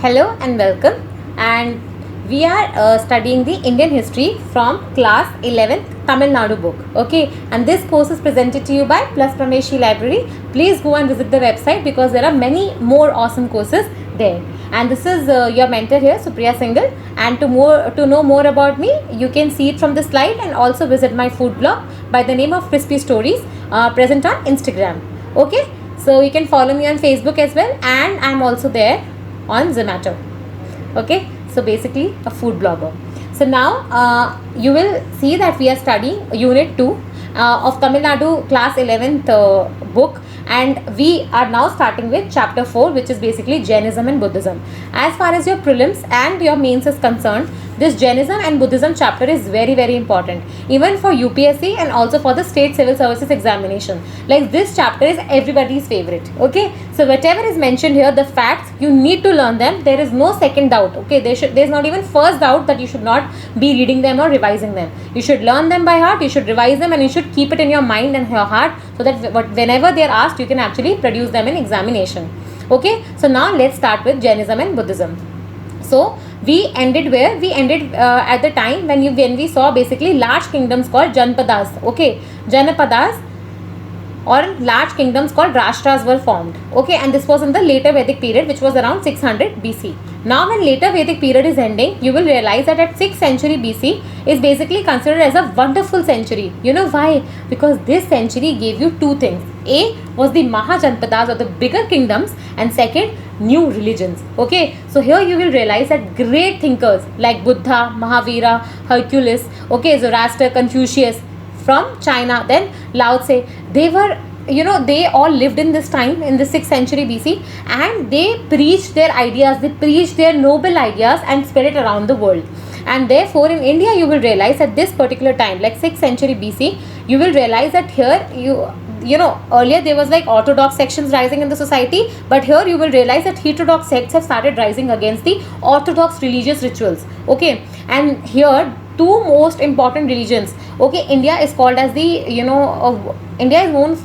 Hello and welcome. And we are studying the Indian history from class 11th Tamil Nadu book. Okay, and this course is presented to you by Plus Prameshi Library. Please go and visit the website because there are many more awesome courses there. And this is your mentor here, Supriya Singhal. And to know more about me, you can see it from the slide and also visit my food blog by the name of Crispy Stories, present on Instagram. Okay, so you can follow me on Facebook as well, and I'm also there on Zomato. Okay, so basically a food blogger. So now you will see that we are studying unit 2 of Tamil Nadu class 11th book, and we are now starting with chapter 4, which is basically Jainism and Buddhism. As far as your prelims and your mains is concerned, this Jainism and Buddhism chapter is very important, even for UPSC and also for the state civil services examination. Like, this chapter is everybody's favorite. Okay, so whatever is mentioned here, the facts, you need to learn them. There is no second doubt. Okay, there's not even first doubt that you should not be reading them or revising them. You should learn them by heart, you should revise them, and you should keep it in your mind and your heart, so that whenever they are asked, you can actually produce them in examination. Okay, so now let's start with Jainism and Buddhism. So we ended where? We ended at the time when we saw basically large kingdoms called Janapadas. Okay, Janapadas or large kingdoms called Rashtras were formed. Okay, and this was in the later Vedic period, which was around 600 BC. Now when later Vedic period is ending, you will realize that at 6th century BC is basically considered as a wonderful century. You know why? Because this century gave you two things. A was the Mahajanpadas, or the bigger kingdoms, and second, new religions. Okay, so here you will realize that great thinkers like Buddha, Mahavira, Hercules, okay, Zoroaster, Confucius from China, then Lao Tse, they were, they all lived in this time, in the 6th century BC, and they preached their ideas, they preached their noble ideas and spread it around the world. And therefore in India you will realize at this particular time, like 6th century BC, you will realize that here earlier there was like orthodox sections rising in the society, but here you will realize that heterodox sects have started rising against the orthodox religious rituals. Okay, and here two most important religions. Okay, India is called as the India is known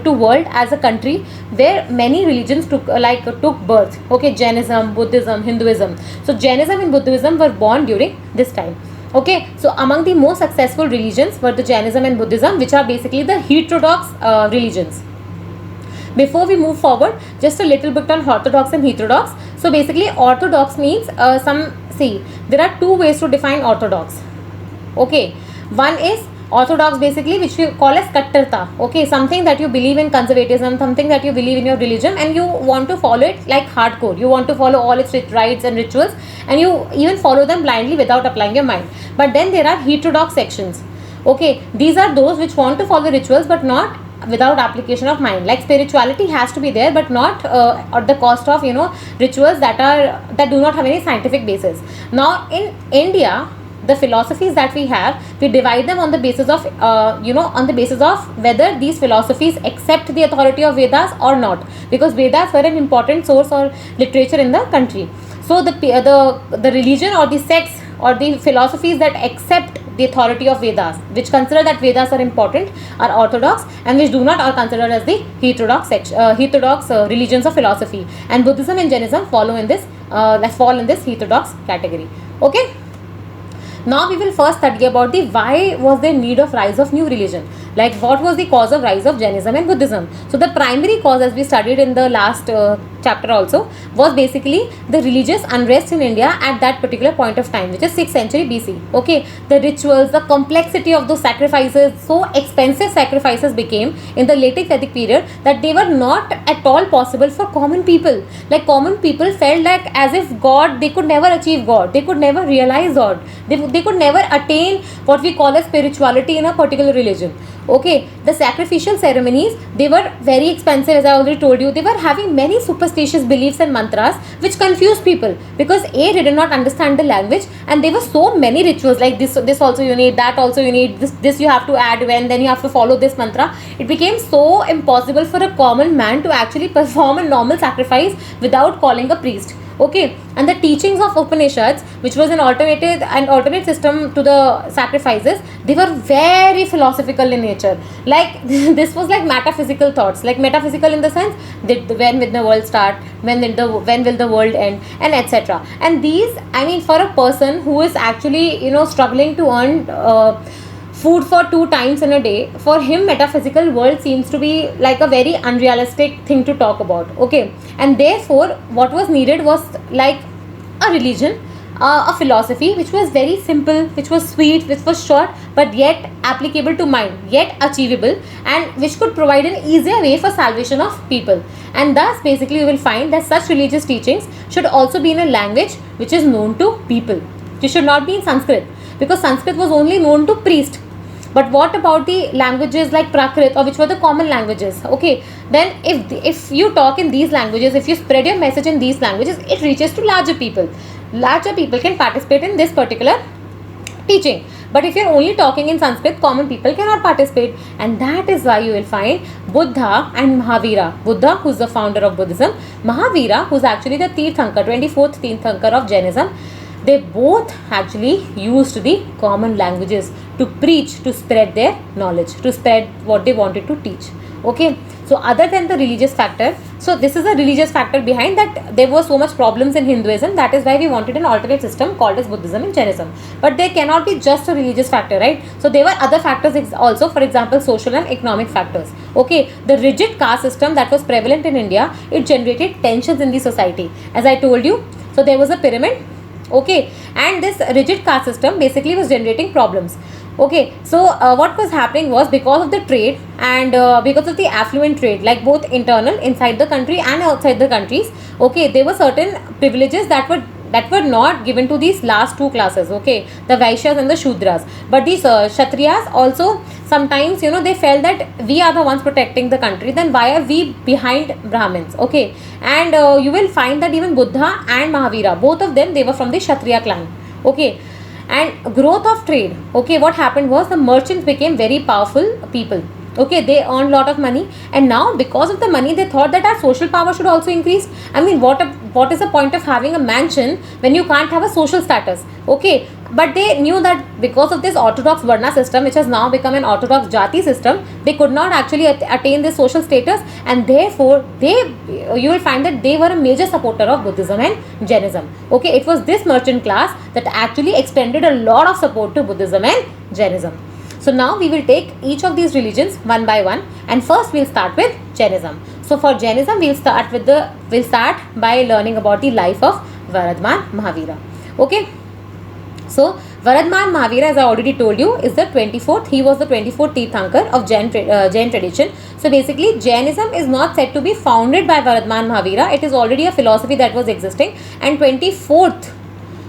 to world as a country where many religions took birth. Okay, Jainism, Buddhism, Hinduism. So Jainism and Buddhism were born during this time. Okay, so among the most successful religions were the Jainism and Buddhism, which are basically the heterodox religions. Before we move forward, just a little bit on orthodox and heterodox. So basically orthodox means there are two ways to define orthodox. Okay, one is orthodox, basically, which we call as kattarta. Okay, something that you believe in conservatism, something that you believe in your religion, and you want to follow it like hardcore. You want to follow all its rites and rituals, and you even follow them blindly without applying your mind. But then there are heterodox sections. Okay, these are those which want to follow rituals but not without application of mind. Like, spirituality has to be there, but not at the cost of rituals that do not have any scientific basis. Now in India, the philosophies that we have, we divide them on the basis of whether these philosophies accept the authority of Vedas or not, because Vedas were an important source or literature in the country. So the religion or the sects or the philosophies that accept the authority of Vedas, which consider that Vedas are important, are orthodox, and which do not are considered as the heterodox religions of philosophy. And Buddhism and Jainism fall in this heterodox category. Okay. Now we will first study about the why was there need of rise of new religion. Like, what was the cause of rise of Jainism and Buddhism? So the primary cause, as we studied in the last chapter also, was basically the religious unrest in India at that particular point of time, which is 6th century BC. Okay, the rituals, the complexity of those sacrifices, so expensive sacrifices became in the later Vedic period that they were not at all possible for common people. Like, common people felt like as if God, they could never achieve God, they could never realize God, they could never attain what we call as spirituality in a particular religion. Okay, the sacrificial ceremonies, they were very expensive, as I already told you. They were having many superstitious beliefs and mantras which confused people, because they did not understand the language, and there were so many rituals like this also you need, that also you need, this you have to add when, then you have to follow this mantra. It became so impossible for a common man to actually perform a normal sacrifice without calling a priest. Okay, and the teachings of Upanishads, which was an alternate system to the sacrifices, they were very philosophical in nature. Like this was like metaphysical thoughts, like metaphysical in the sense that when will the world start, when will the world end, and etc. And these, I mean, for a person who is actually, you know, struggling to earn food for 2 times in a day, for him metaphysical world seems to be like a very unrealistic thing to talk about. Okay, and therefore what was needed was like a religion, a philosophy which was very simple, which was sweet, which was short, but yet applicable to mind, yet achievable, and which could provide an easier way for salvation of people. And thus basically you will find that such religious teachings should also be in a language which is known to people. It should not be in Sanskrit, because Sanskrit was only known to priests. But what about the languages like Prakrit, or which were the common languages? Okay, then if you talk in these languages, if you spread your message in these languages, it reaches to larger people. Larger people can participate in this particular teaching. But if you're only talking in Sanskrit, common people cannot participate. And that is why you will find Buddha and Mahavira. Buddha, who's the founder of Buddhism, Mahavira, who's actually the Tirthankar, 24th Tirthankar of Jainism. They both actually used the common languages to preach, to spread their knowledge, to spread what they wanted to teach. Okay, so other than the religious factor, so this is a religious factor behind that there were so much problems in Hinduism. That is why we wanted an alternate system called as Buddhism and Jainism. But there cannot be just a religious factor, right? So there were other factors also, for example, social and economic factors. Okay, the rigid caste system that was prevalent in India, it generated tensions in the society. As I told you, so there was a pyramid. Okay, and this rigid caste system basically was generating problems. Okay, so what was happening was, because of the trade and because of the affluent trade, like both internal inside the country and outside the countries, okay, there were certain privileges that were not given to these last two classes, okay, the Vaishyas and the Shudras. But these Kshatriyas also sometimes, you know, they felt that we are the ones protecting the country, then why are we behind Brahmins? Okay, and you will find that even Buddha and Mahavira, both of them, they were from the Kshatriya clan. Okay, and growth of trade, okay, what happened was the merchants became very powerful people. Okay, they earned lot of money, and now because of the money they thought that our social power should also increase. I mean, what is the point of having a mansion when you can't have a social status? Okay, but they knew that because of this orthodox Varna system, which has now become an orthodox Jati system, they could not actually attain this social status, and therefore you will find that they were a major supporter of Buddhism and Jainism. Okay, it was this merchant class that actually extended a lot of support to Buddhism and Jainism. So now we will take each of these religions one by one, and first we'll start with Jainism. So for Jainism, we'll start by learning about the life of Varadman Mahavira. Okay. So Varadman Mahavira, as I already told you, is the 24th. He was the 24th Tirthankar of Jain tradition. So basically, Jainism is not said to be founded by Varadman Mahavira. It is already a philosophy that was existing, and 24th.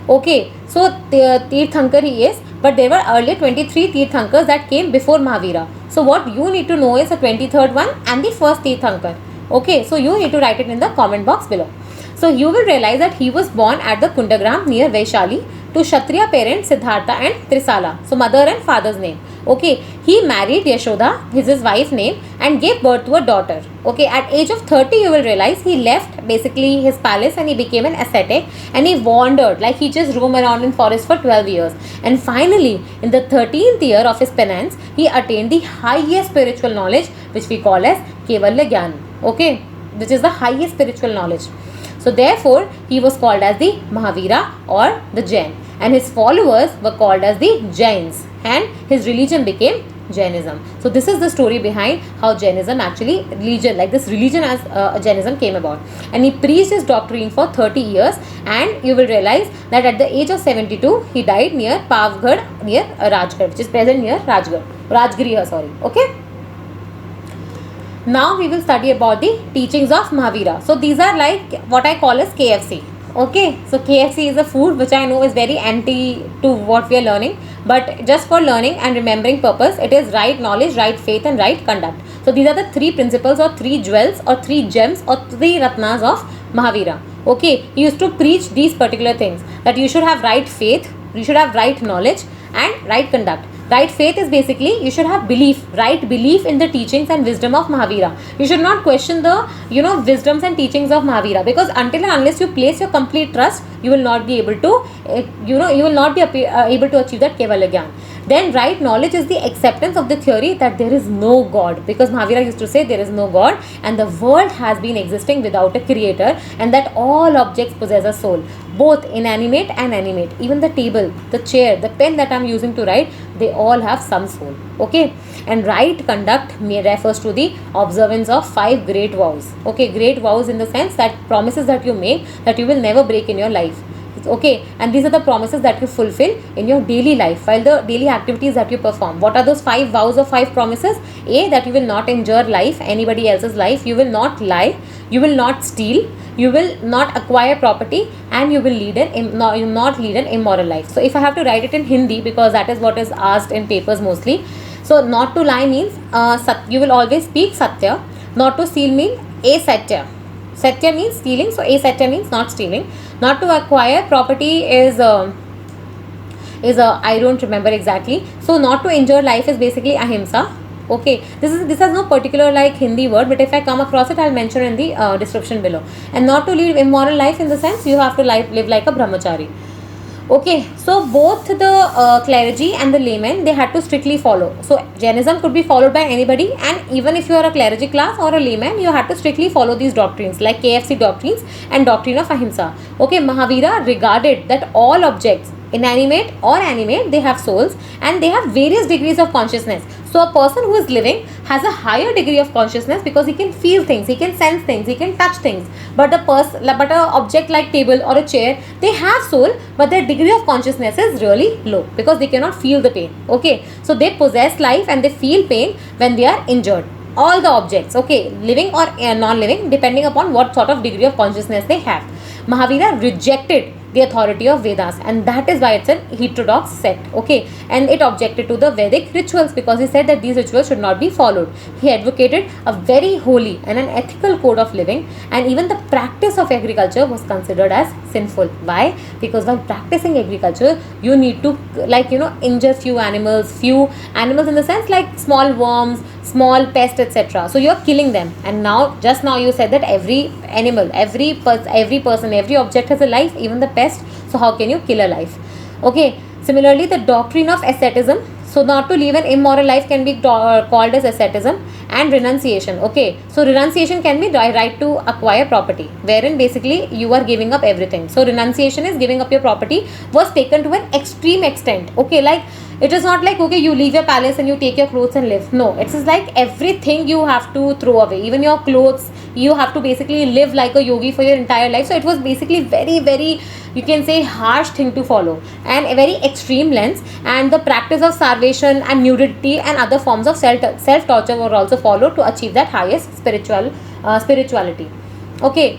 Okay, so Tirthankar he is, but there were earlier 23 Tirthankars that came before Mahavira. So what you need to know is the 23rd one and the first Tirthankar. Okay, so you need to write it in the comment box below. So you will realize that he was born at the Kundagram near Vaishali to Kshatriya parents Siddhartha and Trisala. So mother and father's name. Okay, he married Yashoda, his wife's name, and gave birth to a daughter. Okay, at age of 30 you will realize he left basically his palace and he became an ascetic, and he wandered, like he just roamed around in forest for 12 years. And finally, in the 13th year of his penance, he attained the highest spiritual knowledge, which we call as Kevalya Gyan. Okay, which is the highest spiritual knowledge. So therefore, he was called as the Mahavira or the Jain, and his followers were called as the Jains, and his religion became Jainism. So this is the story behind how Jainism actually, religion as Jainism came about. And he preached his doctrine for 30 years, and you will realize that at the age of 72, he died near Pavgarh, near Rajgarh, which is present near Rajgriha. Okay. Now we will study about the teachings of Mahavira. So these are like what I call as KFC. Okay, so KFC is a food which I know is very anti to what we are learning, but just for learning and remembering purpose, it is right knowledge, right faith, and right conduct. So these are the 3 principles or 3 jewels or 3 gems or 3 ratnas of Mahavira. Okay, he used to preach these particular things, that you should have right faith, you should have right knowledge and right conduct. Right faith is basically you should have belief, right belief in the teachings and wisdom of Mahavira. You should not question the wisdoms and teachings of Mahavira, because until and unless you place your complete trust, you will not be able to you will not be able to achieve that Kevala Gyan. Then right knowledge is the acceptance of the theory that there is no God, because Mahavira used to say there is no God and the world has been existing without a creator, and that all objects possess a soul, both inanimate and animate. Even the table, the chair, the pen that I am using to write, they all have some soul. Okay. And right conduct refers to the observance of 5 great vows. Okay, great vows in the sense that promises that you make that you will never break in your life. Okay, and these are the promises that you fulfill in your daily life while the daily activities that you perform. What are those 5 vows or 5 promises? A, that you will not injure life, anybody else's life, you will not lie, you will not steal, you will not acquire property, and you will not lead an immoral life. So if I have to write it in Hindi, because that is what is asked in papers mostly. So not to lie means you will always speak satya. Not to steal means asatya. Satya means stealing, so asatya means not stealing. Not to acquire property is I don't remember exactly. So not to injure life is basically ahimsa. Okay, this has no particular like Hindi word, but if I come across it, I'll mention in the description below. And not to live immoral life in the sense you have to live like a brahmachari. Okay, so both the clergy and the laymen, they had to strictly follow. So Jainism could be followed by anybody, and even if you are a clergy class or a layman, you had to strictly follow these doctrines like KFC doctrines and doctrine of ahimsa. Okay, Mahavira regarded that all objects, inanimate or animate, they have souls and they have various degrees of consciousness. So a person who is living has a higher degree of consciousness because he can feel things, he can sense things, he can touch things. But a object like table or a chair, they have soul, but their degree of consciousness is really low because they cannot feel the pain. Okay, so they possess life and they feel pain when they are injured. All the objects, okay, living or non-living, depending upon what sort of degree of consciousness they have. Mahavira rejected the authority of Vedas, and that is why it's an heterodox sect. Okay, and it objected to the Vedic rituals because he said that these rituals should not be followed. He advocated a very holy and an ethical code of living, and even the practice of agriculture was considered as sinful. Why? Because while practicing agriculture, you need to injure few animals in the sense like small worms, small pests, etc. So you are killing them. And just now you said that every animal, every person, every object has a life, even the pest. So how can you kill a life? Okay, similarly the doctrine of asceticism, so not to live an immoral life can be called as asceticism. And renunciation. Okay, so renunciation can be right to acquire property, wherein basically you are giving up everything. So renunciation is giving up your property was taken to an extreme extent. Okay, like it is not like, okay, you leave your palace and you take your clothes and live. No, it's just like everything you have to throw away, even your clothes. You have to basically live like a yogi for your entire life. So it was basically very, very, you can say, harsh thing to follow and a very extreme lens. And the practice of starvation and nudity and other forms of self-torture were also followed to achieve that highest spirituality. Okay,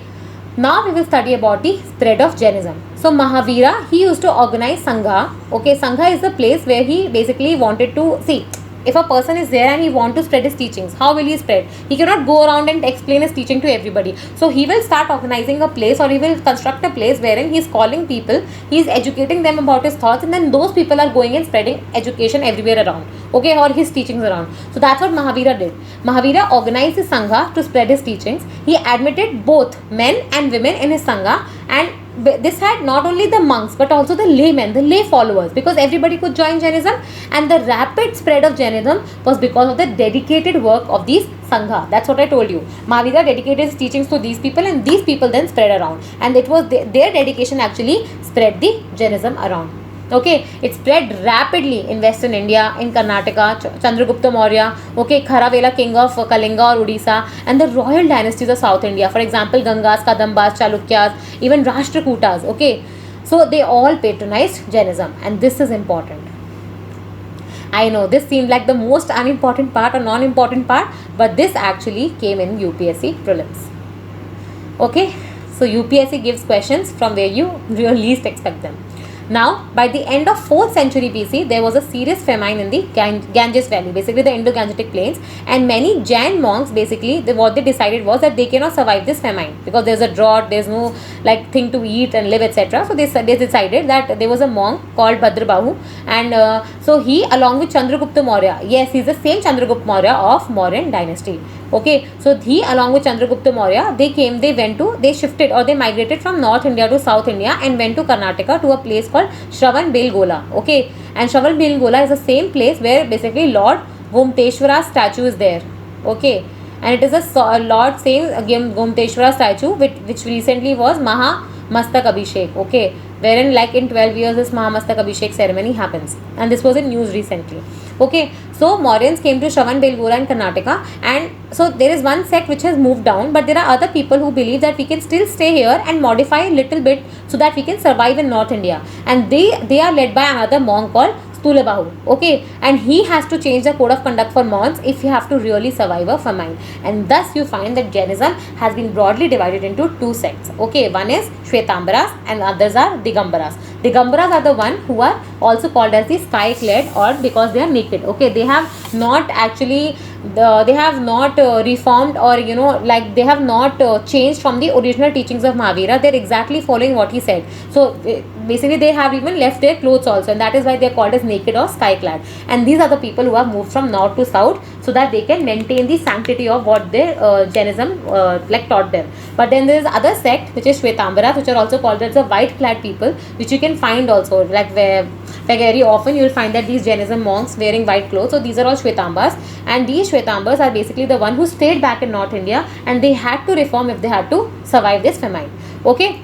now we will study about the spread of Jainism. So Mahavira, he used to organize Sangha. Okay, Sangha is the place where he basically wanted to see if a person is there and he want to spread his teachings, how will he spread? He cannot go around and explain his teaching to everybody. So he will start organizing a place, or he will construct a place wherein he is calling people, he is educating them about his thoughts, and then those people are going and spreading education everywhere around. Okay, or his teachings around. So that's what Mahavira did. Mahavira organized his Sangha to spread his teachings. He admitted both men and women in his Sangha, and this had not only the monks but also the laymen, the lay followers, because everybody could join Jainism. And the rapid spread of Jainism was because of the dedicated work of these Sangha. That's what I told you. Mahavira dedicated his teachings to these people, and these people then spread around, and it was their dedication actually spread the Jainism around. Okay, it spread rapidly in Western India, in Karnataka, Chandragupta Maurya, okay, Kharavela, king of Kalinga or Odisha, and the royal dynasties of South India. For example, Gangas, Kadambas, Chalukyas, even Rashtrakutas. Okay, so they all patronized Jainism, and this is important. I know this seemed like the most unimportant part or non-important part, but this actually came in UPSC prelims. Okay, so UPSC gives questions from where you least expect them. Now, by the end of 4th century BC, there was a serious famine in the Ganges Valley, basically the Indo-Gangetic plains, and many Jain monks, basically, what they decided was that they cannot survive this famine because there's a drought, there's no like thing to eat and live, etc. So they decided that there was a monk called Bhadrabahu, and so he, along with Chandragupta Maurya, yes, he's the same Chandragupta Maurya of Mauryan dynasty. Okay, so he, along with Chandragupta Maurya, they shifted or they migrated from North India to South India and went to Karnataka to a place called Shravan Belgola. Okay, and Shravan Belgola is the same place where basically Lord Gomteshwara's statue is there. Okay, and it is a Lord same Gomteshwara statue which recently was Mahamastak Abhishek. Okay, wherein like in 12 years this Mahamastak Abhishek ceremony happens, and this was in news recently. Okay, so Mauryans came to Shravan Belgola in Karnataka, and so there is one sect which has moved down, but there are other people who believe that we can still stay here and modify a little bit so that we can survive in North India, and they are led by another monk called Stulabahu. Okay, and he has to change the code of conduct for monks if you have to really survive a famine, and thus you find that Jainism has been broadly divided into two sects. Okay, one is Shwetambaras and others are Digambaras. Digambaras are the one who are also called as the sky clad, or because they are naked. Okay, they have not actually reformed, or like they have not changed from the original teachings of Mahavira. They're exactly following what he said. So basically they have even left their clothes also, and that is why they are called as naked or sky clad. And these are the people who have moved from north to south so that they can maintain the sanctity of what their Jainism like taught them. But then there is other sect which is Shwetambaras, which are also called as the white clad people, which you can find also like very often you will find that these Jainism monks wearing white clothes. So these are all Shwetambars, and these Shwetambars are basically the one who stayed back in North India, and they had to reform if they had to survive this famine. Okay,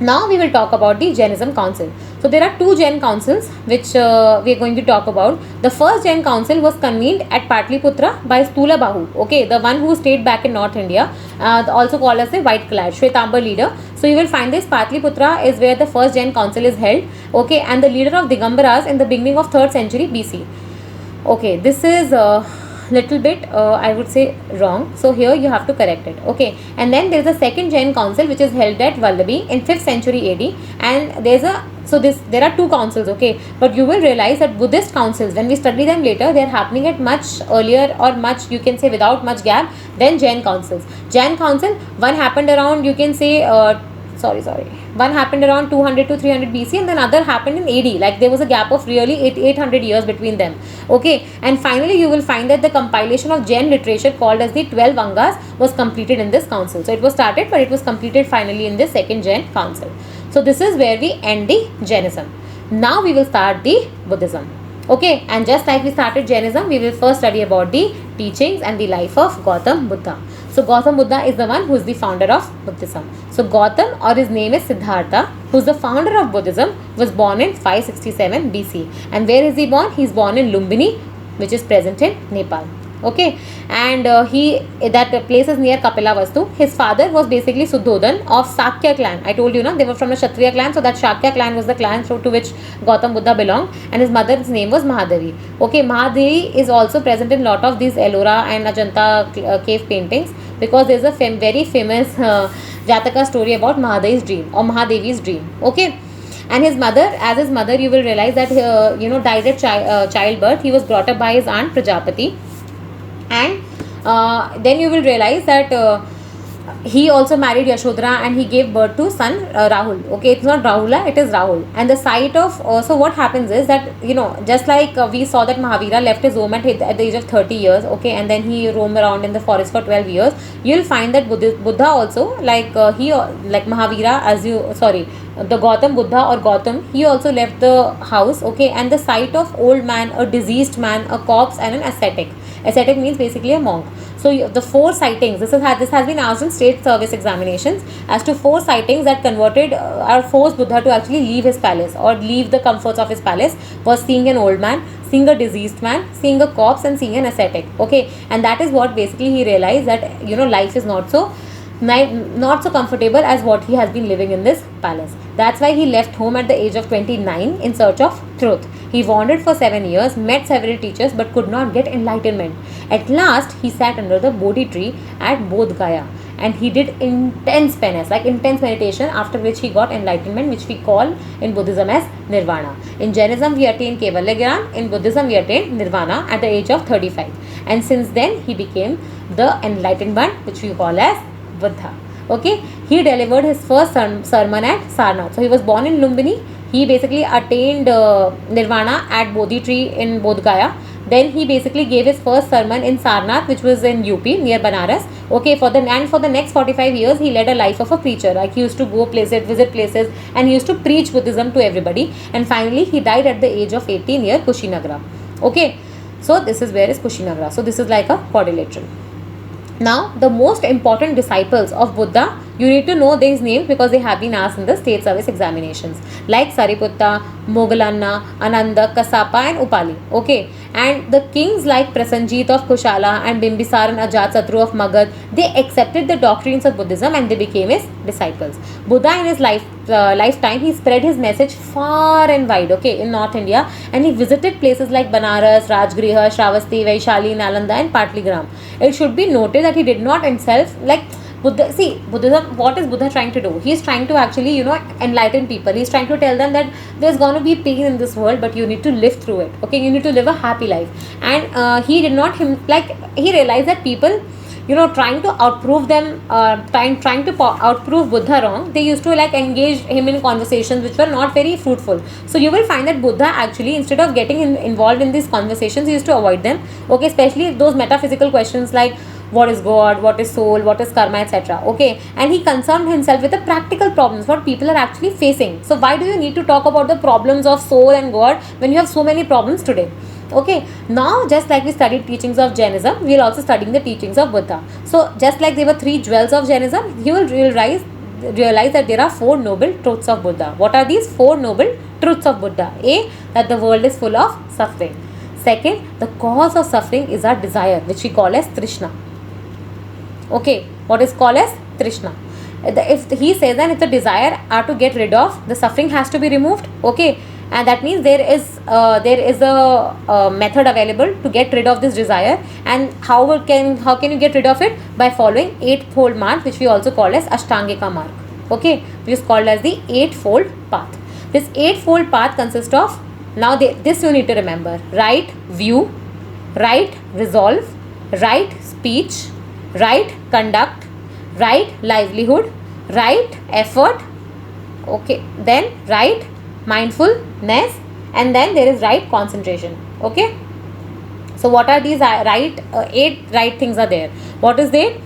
now we will talk about the Jainism council. So there are two Jain councils which we are going to talk about. The first Jain council was convened at Patliputra by Stulabahu, okay, the one who stayed back in North India, also called as the white clad Shwetambar leader. So you will find this Patliputra is where the first Jain council is held. Okay, and the leader of Digambaras in the beginning of 3rd century BC. Okay, this is little bit I would say wrong, so here you have to correct it. Okay, and then there is a second Jain council which is held at Vallabhi in 5th century AD, and there are two councils. Okay, but you will realize that Buddhist councils, when we study them later, they are happening at much earlier, or much, you can say, without much gap than Jain councils. Jain council, one happened around, you can say one happened around 200 to 300 BC, and then other happened in AD. Like there was a gap of really 800 years between them. Okay, and finally you will find that the compilation of Jain literature called as the 12 Angas was completed in this council. So it was started, but it was completed finally in this second Jain council. So this is where we end the Jainism. Now we will start the Buddhism. Okay, and just like we started Jainism, we will first study about the teachings and the life of Gautam Buddha. So Gautam Buddha is the one who is the founder of Buddhism. So Gautam, or his name is Siddhartha, who is the founder of Buddhism, was born in 567 BC. And where is he born? He is born in Lumbini, which is present in Nepal. Okay, and that place is near Kapilavastu. His father was basically Suddhodan of Sakya clan. I told you, they were from the Kshatriya clan, so that Shakya clan was the clan to which Gautam Buddha belonged, and his mother's name was Mahadevi. Okay, Mahadevi is also present in lot of these Ellora and Ajanta cave paintings, because there is a very famous Jataka story about Mahadevi's dream or Mahadevi's dream. Okay. And his mother, you will realize that died at childbirth. He was brought up by his aunt Prajapati, and then you will realize that he also married Yashodhara, and he gave birth to son Rahul. Okay, it's not Rahula, it is Rahul. And the site of so what happens is that just like we saw that Mahavira left his home at the age of 30 years. Okay, and then he roamed around in the forest for 12 years. You'll find that Buddha also, like Mahavira, the Gautam Buddha or Gautam, he also left the house. Okay, and the sight of old man, a diseased man, a corpse, and an ascetic. Ascetic means basically a monk. So the 4 sightings, this has been asked in state service examinations as to 4 sightings that converted or forced Buddha to actually leave his palace or leave the comforts of his palace, was seeing an old man, seeing a diseased man, seeing a corpse, and seeing an ascetic. Okay, and that is what basically he realized, that life is not so comfortable as what he has been living in this palace. That's why he left home at the age of 29 in search of truth. He wandered for 7 years, met several teachers, but could not get enlightenment. At last, he sat under the Bodhi tree at Bodh Gaya, and he did intense penance, like intense meditation, after which he got enlightenment, which we call in Buddhism as nirvana. In Jainism we attain Kaivalya Gyan, in Buddhism we attain nirvana at the age of 35, and since then he became the enlightened one, which we call as Buddha. Okay, he delivered his first sermon at Sarnath. So he was born in Lumbini. He basically attained nirvana at Bodhi tree in Bodh Gaya. Then he basically gave his first sermon in Sarnath, which was in UP near Banaras. Okay, for the next 45 years he led a life of a preacher. Like he used to go places, visit places, and he used to preach Buddhism to everybody. And finally he died at the age of 80 near Kushinagar. Okay, so this is where is Kushinagar. So this is like a quadrilateral. Now, the most important disciples of Buddha, you need to know these names because they have been asked in the state service examinations, like Sariputta, Moggallana, Ananda, Kassapa and Upali. Okay, and the kings like Prasenjit of Kushala and Bimbisar and Ajatsatru of Magad, they accepted the doctrines of Buddhism and they became his disciples. Buddha in his lifetime, he spread his message far and wide, okay, in North India, and he visited places like Banaras, Rajgriha, Shravasti, Vaishali, Nalanda and Patligram. It should be noted that he did not himself, like Buddha, see, Buddhism, what is Buddha trying to do? He is trying to actually, enlighten people. He is trying to tell them that there's going to be pain in this world, but you need to live through it. Okay, you need to live a happy life. And he did not, he realized that people, trying to outprove them, trying to outprove Buddha wrong, they used to engage him in conversations which were not very fruitful. So you will find that Buddha actually, instead of getting involved in these conversations, he used to avoid them. Okay, especially those metaphysical questions like what is God, what is soul, what is karma, etc. Okay, and he concerned himself with the practical problems what people are actually facing. So why do you need to talk about the problems of soul and God when you have so many problems today? Okay, now just like we studied teachings of Jainism, we are also studying the teachings of Buddha. So just like there were 3 jewels of Jainism, you will realize that there are 4 noble truths of Buddha. What are these 4 noble truths of Buddha? A, that the world is full of suffering. Second, the cause of suffering is our desire, which we call as Trishna. Okay, what is called as Trishna. If he says that if the desire are to get rid of, the suffering has to be removed. Okay, and that means there is a method available to get rid of this desire. And how can you get rid of it? By following 8-fold mark, which we also call as Ashtangika mark. Okay, which is called as the 8-fold path. This 8-fold path consists of, now this you need to remember: right view, right resolve, right speech, right conduct, right livelihood, right effort, okay, then right mindfulness, and then there is right concentration. Okay, so what are these 8 right things are there? What is there?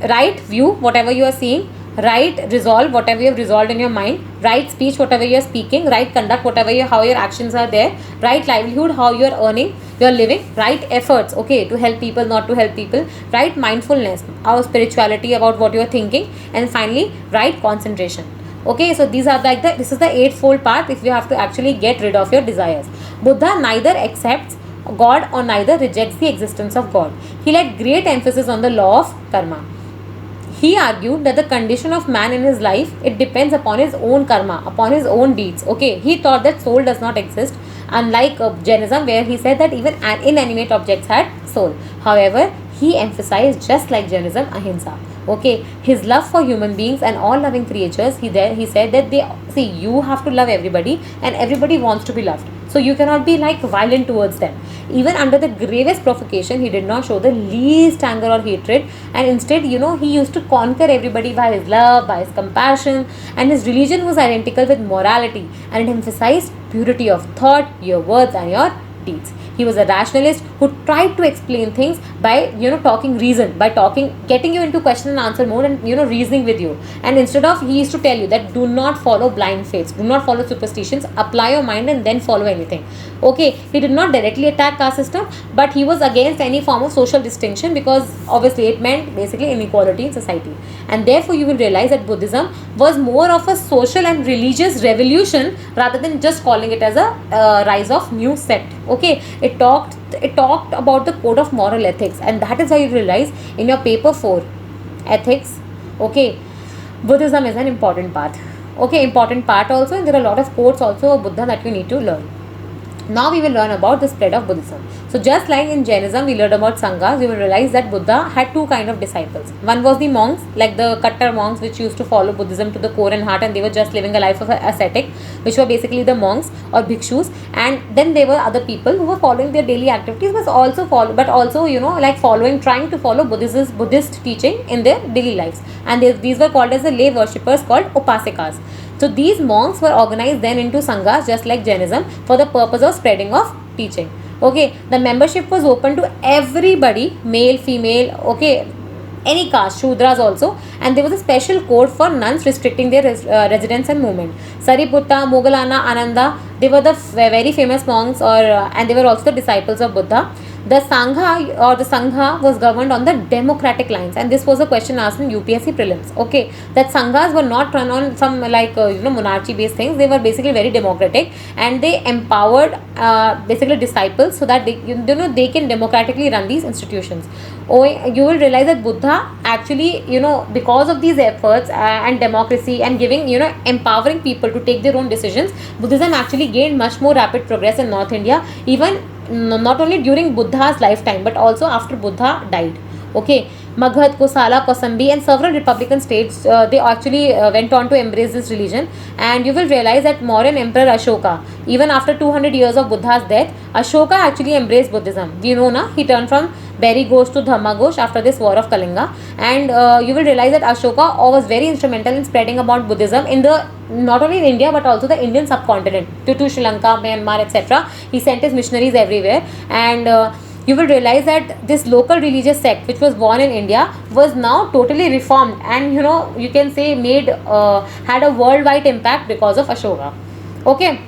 Right view, whatever you are seeing; right resolve, whatever you have resolved in your mind; right speech, whatever you are speaking; right conduct, how your actions are there; right livelihood, how you are earning, you are living; right efforts, okay, to help people, not to help people; right mindfulness, our spirituality, about what you are thinking; and finally right concentration. Okay, so these are this is the 8-fold path if you have to actually get rid of your desires. Buddha neither accepts God or neither rejects the existence of God. He laid great emphasis on the law of karma. He argued that the condition of man in his life, it depends upon his own karma, upon his own deeds. Okay, he thought that soul does not exist, unlike Jainism, where he said that even inanimate objects had soul. However, he emphasized, just like Jainism, ahimsa. Okay, his love for human beings and all loving creatures, he said that you have to love everybody and everybody wants to be loved. So you cannot be violent towards them. Even under the gravest provocation, he did not show the least anger or hatred, and instead, he used to conquer everybody by his love, by his compassion, and his religion was identical with morality, and it emphasized purity of thought, your words and your deeds. He was a rationalist who tried to explain things by talking reason, by getting you into question and answer mode, and reasoning with you. And instead of, he used to tell you that do not follow blind faiths, do not follow superstitions, apply your mind and then follow anything. Okay, he did not directly attack caste system, but he was against any form of social distinction, because obviously it meant basically inequality in society. And therefore you will realize that Buddhism was more of a social and religious revolution rather than just calling it as a rise of new sect. Okay, it talked about the code of moral ethics, and that is why you realize in your paper 4 ethics, okay, Buddhism is an important part. Okay, important part also, and there are a lot of quotes also of Buddha that you need to learn. Now we will learn about the spread of Buddhism. So just like in Jainism we learned about Sanghas, we will realize that Buddha had two kind of disciples. One was the monks, like the Kattar monks, which used to follow Buddhism to the core and heart, and they were just living a life of ascetic, which were basically the monks or bhikshus. And then there were other people who were following their daily activities, but also like trying to follow Buddhist teaching in their daily lives. And these were called as the lay worshippers, called upasikas. So these monks were organized then into sanghas, just like Jainism, for the purpose of spreading of teaching. Okay, the membership was open to everybody, male, female, okay, any caste, Shudras also, and there was a special code for nuns restricting their residence and movement. Sariputta, Moggallana, Ananda, they were the very famous monks, and they were also the disciples of Buddha. The Sangha was governed on the democratic lines, and this was a question asked in UPSC prelims. Okay, that Sanghas were not run on some monarchy based things. They were basically very democratic, and they empowered basically disciples so that they can democratically run these institutions. You will realize that Buddha actually, because of these efforts and democracy and giving, empowering people to take their own decisions, Buddhism actually gained much more rapid progress in North India, even not only during Buddha's lifetime but also after Buddha died. Okay, Magad, Kosala, Kosambi and several republican states, they actually went on to embrace this religion. And you will realize that Mauryan Emperor Ashoka, even after 200 years of Buddha's death, Ashoka actually embraced Buddhism. You know na, he turned from Beri Ghosh to Dhamma Ghosh after this war of Kalinga. And you will realize that Ashoka was very instrumental in spreading about Buddhism in the not only in India but also the Indian subcontinent to Sri Lanka, Myanmar, etc. He sent his missionaries everywhere. And you will realize that this local religious sect which was born in India was now totally reformed, and you can say had a worldwide impact because of Ashoka. Okay,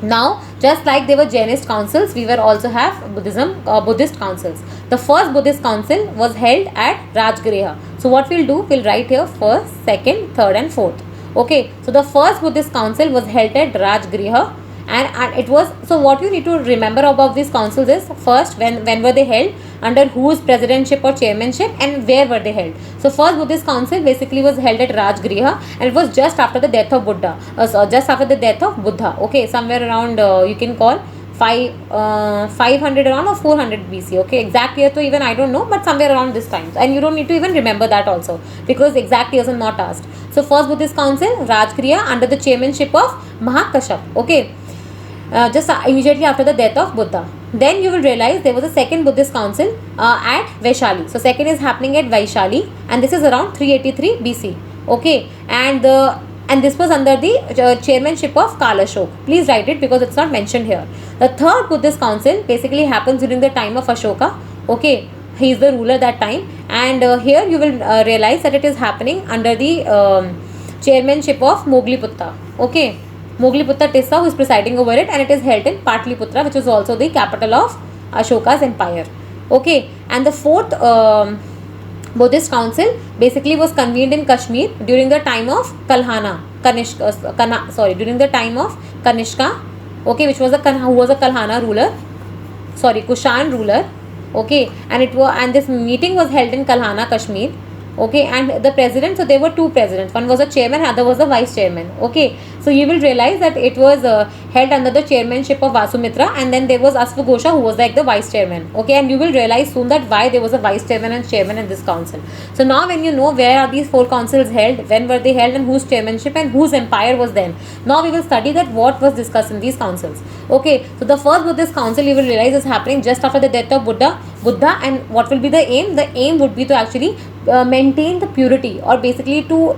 now just like there were Jainist councils, we will also have Buddhist councils. The first Buddhist council was held at Rajgriha. So what we'll do, we'll write here first, second, third and fourth. Okay, so the first Buddhist council was held at Rajgriha, and it was, so what you need to remember about these councils is, first, when were they held, under whose presidentship or chairmanship, and where were they held. So first Buddhist council basically was held at Rajgriha, and it was just after the death of Buddha. Okay, somewhere around you can call 500 around or 400 BC. Okay, exact year, so even I don't know, but somewhere around this time, and you don't need to even remember that also because exact years are not asked. So first Buddhist council, Rajgriha, under the chairmanship of Mahakashap. Okay, just immediately after the death of Buddha. Then you will realize there was a second Buddhist council at Vaishali. So second is happening at Vaishali, and this is around 383 BC. Okay, and this was under the chairmanship of Kalashok. Please write it because it's not mentioned here. The third Buddhist council basically happens during the time of Ashoka. Okay, he is the ruler that time, and here you will realize that it is happening under the chairmanship of Mogliputta. Okay, Mogliputta Tissa, who is presiding over it, and it is held in Patliputra, which is also the capital of Ashoka's empire. Okay, and the fourth Buddhist council basically was convened in Kashmir during the time of during the time of Kanishka. Okay, who was a Kalhana ruler, Kushan ruler. Okay, and this meeting was held in Kalhana, Kashmir. Okay, and the president, so there were two presidents, one was a chairman, other was a vice chairman. Okay, so you will realize that it was held under the chairmanship of Vasumitra, and then there was Asvaghosha, who was like the vice chairman. Okay, and you will realize soon that why there was a vice chairman and chairman in this council. So now when you know where are these four councils held, when were they held, and whose chairmanship and whose empire was then, now we will study that what was discussed in these councils. Okay, so the first Buddhist council you will realize is happening just after the death of Buddha, and what will be the aim? The aim would be to actually maintain the purity, or basically to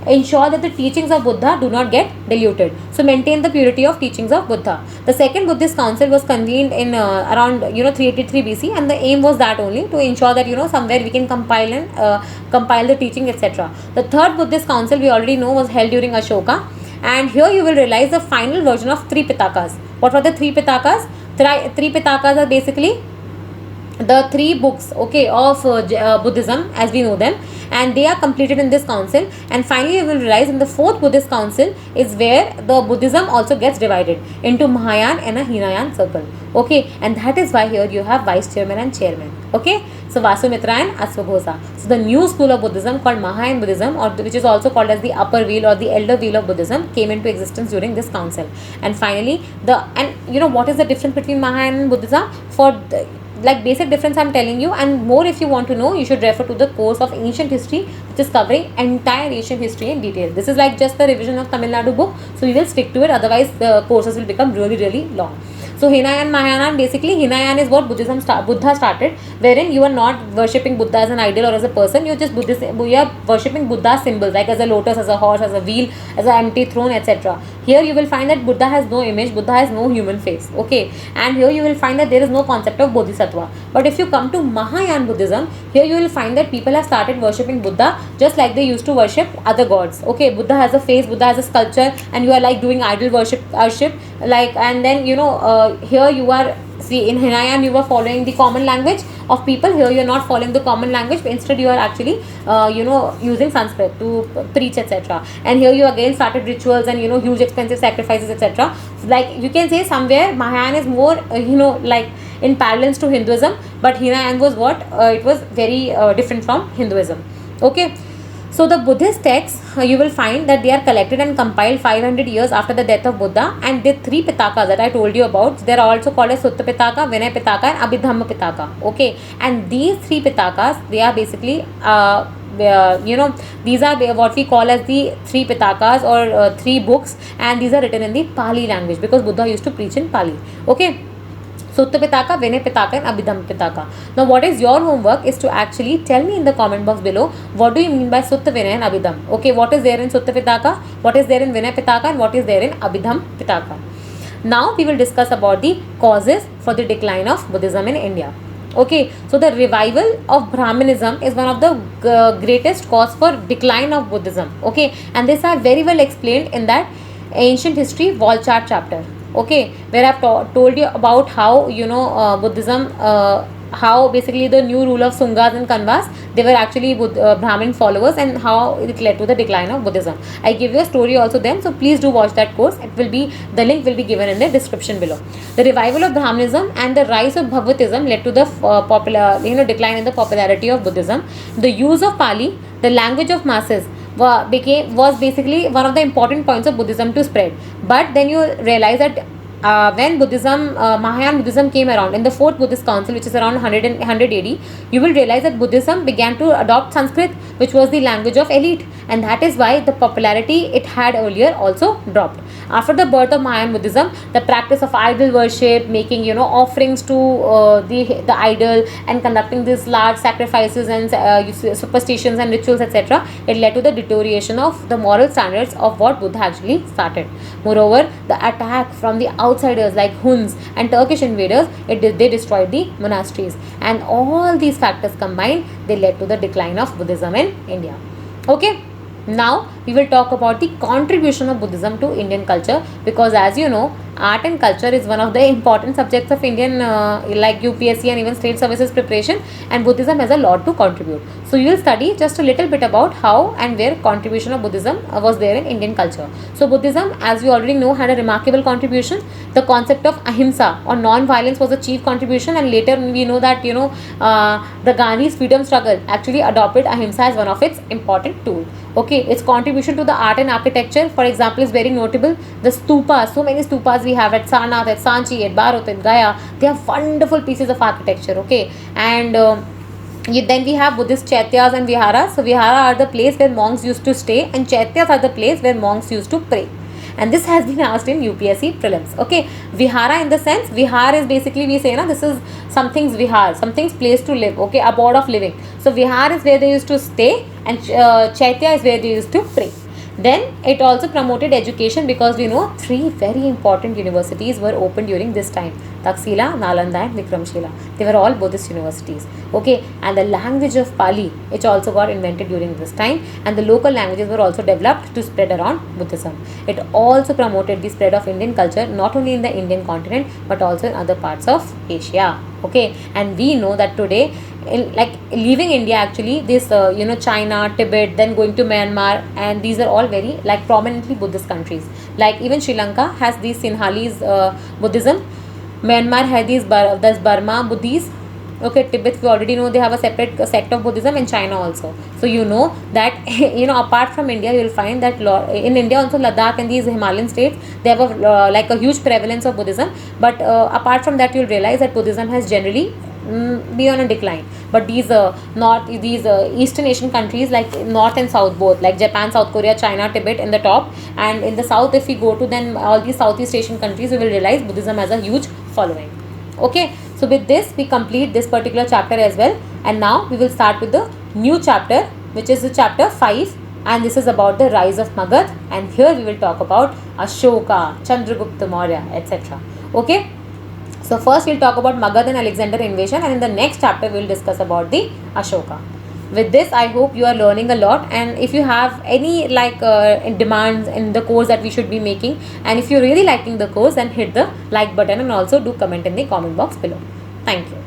ensure that the teachings of Buddha do not get diluted. So maintain the purity of teachings of Buddha. The second Buddhist council was convened in around 383 BC, and the aim was that only to ensure that somewhere we can compile the teaching, etc. The third Buddhist council we already know was held during Ashoka, and here you will realize the final version of three Pitakas. What were the three Pitakas? Three Pitakas are basically the three books, okay, of Buddhism as we know them, and they are completed in this council. And finally you will realize in the fourth Buddhist council is where the Buddhism also gets divided into Mahayana and a Hinayan circle, okay, and that is why here you have vice chairman and chairman, okay. So Vasumitra and Asvaghosa. So the new school of Buddhism called Mahayan Buddhism, or which is also called as the upper wheel or the elder wheel of Buddhism, came into existence during this council. And finally what is the difference between Mahayan and Buddhism? For the, like basic difference I'm telling you, and more if you want to know, you should refer to the course of ancient history, which is covering entire ancient history in detail. This is like just the revision of Tamil Nadu book, so we will stick to it, otherwise the courses will become really long. So Hinayan, Mahayana, basically Hinayan is what Buddha started, wherein you are not worshipping Buddha as an idol or as a person, you are just Buddhist, you are worshipping Buddha symbols like as a lotus, as a horse, as a wheel, as an empty throne, etc. Here you will find that Buddha has no image, Buddha has no human face, okay, and here you will find that there is no concept of Bodhisattva. But if you come to Mahayan Buddhism, here you will find that people have started worshipping Buddha just like they used to worship other gods, okay. Buddha has a face, Buddha has a sculpture, and you are like doing idol worship, like, and then here you are, see, in Hinayan you are following the common language of people. Here you are not following the common language, but instead you are actually using Sanskrit to preach, etc. And here you again started rituals and huge expensive sacrifices, etc. Like you can say somewhere Mahayana is more like in parallels to Hinduism, but Hinayan was what it was very different from Hinduism, okay. So the Buddhist texts, you will find that they are collected and compiled 500 years after the death of Buddha, and the three Pitakas that I told you about, they are also called as Sutta Pitaka, Vinaya Pitaka and Abhidhamma Pitaka, okay. And these three Pitakas, they are basically these are what we call as the three Pitakas or three books, and these are written in the Pali language because Buddha used to preach in Pali, okay. Sutta Pitaka, Vinaya Pitaka and Abhidhamma Pitaka. Now what is your homework is to actually tell me in the comment box below, what do you mean by Sutta, Vinaya and Abhidhamma, okay. What is there in Sutta Pitaka, what is there in Vinaya Pitaka, and what is there in Abhidhamma Pitaka. Now we will discuss about the causes for the decline of Buddhism in India, okay. So the revival of Brahmanism is one of the greatest cause for decline of Buddhism, okay, and this are very well explained in that ancient history wall chart chapter, okay, where I've told you about how Buddhism, how basically the new rule of Sungas and Kanvas, they were actually Brahmin followers, and how it led to the decline of Buddhism. I give you a story also then, so please do watch that course. It will be, the link will be given in the description below. The revival of Brahmanism and the rise of Bhagavatism led to the decline in the popularity of Buddhism. The use of Pali, the language of masses, was basically one of the important points of Buddhism to spread. But then you realize that when Mahayan Buddhism came around in the fourth Buddhist council, which is around 100 AD, you will realize that Buddhism began to adopt Sanskrit, which was the language of elite, and that is why the popularity it had earlier also dropped. After the birth of Mahayan Buddhism, the practice of idol worship, making offerings to the idol, and conducting these large sacrifices and superstitions and rituals, etc., it led to the deterioration of the moral standards of what Buddha actually started. Moreover, the attack from the outsiders like Huns and Turkish invaders, they destroyed the monasteries, and all these factors combined, they led to the decline of Buddhism in India, okay. Now we will talk about the contribution of Buddhism to Indian culture, because as you know, art and culture is one of the important subjects of Indian like UPSC and even state services preparation, and Buddhism has a lot to contribute. So you will study just a little bit about how and where contribution of Buddhism was there in Indian culture. So Buddhism, as we already know, had a remarkable contribution. The concept of ahimsa or non-violence was a chief contribution, and later we know that the Gandhi's freedom struggle actually adopted ahimsa as one of its important tools, okay. Its contribution to the art and architecture, for example, is very notable. The stupas, so many stupas we have at Sarnath, at Sanchi, at Bharat, at Gaya, they are wonderful pieces of architecture, okay. And then we have Buddhist chaityas and viharas. So vihara are the place where monks used to stay, and chaityas are the place where monks used to pray. And this has been asked in UPSC prelims, okay. Vihara, in the sense, vihar is basically, we say this is something's vihar, something's place to live, okay, abode of living. So vihar is where they used to stay, and chaitya is where they used to pray. Then it also promoted education, because we know three very important universities were opened during this time: Taxila, Nalanda and Vikramshila. They were all Buddhist universities, okay. And the language of Pali, which also got invented during this time, and the local languages were also developed to spread around Buddhism. It also promoted the spread of Indian culture not only in the Indian continent but also in other parts of Asia. Okay, and we know that today, like leaving India, actually this China, Tibet, then going to Myanmar, and these are all very like prominently Buddhist countries. Like even Sri Lanka has these Sinhalese Buddhism. Myanmar has these this Burma Buddhist. Okay, Tibet, we already know they have a separate sect of Buddhism, in China also. So you know that apart from India, you will find that in India also, Ladakh and these Himalayan states, they have a like a huge prevalence of Buddhism. But apart from that, you will realize that Buddhism has generally be on a decline. But these Eastern Asian countries, like North and South both, like Japan, South Korea, China, Tibet in the top, and in the South, if we go to then all these Southeast Asian countries, we will realize Buddhism has a huge following. Okay, so with this we complete this particular chapter as well, and now we will start with the new chapter, which is the chapter 5, and this is about the rise of Magad, and here we will talk about Ashoka, Chandragupta Maurya, etc. Okay, so first we'll talk about Magad and Alexander invasion, and in the next chapter we will discuss about the Ashoka. With this, I hope you are learning a lot, and if you have any like demands in the course that we should be making, and if you're really liking the course, then hit the like button and also do comment in the comment box below. Thank you.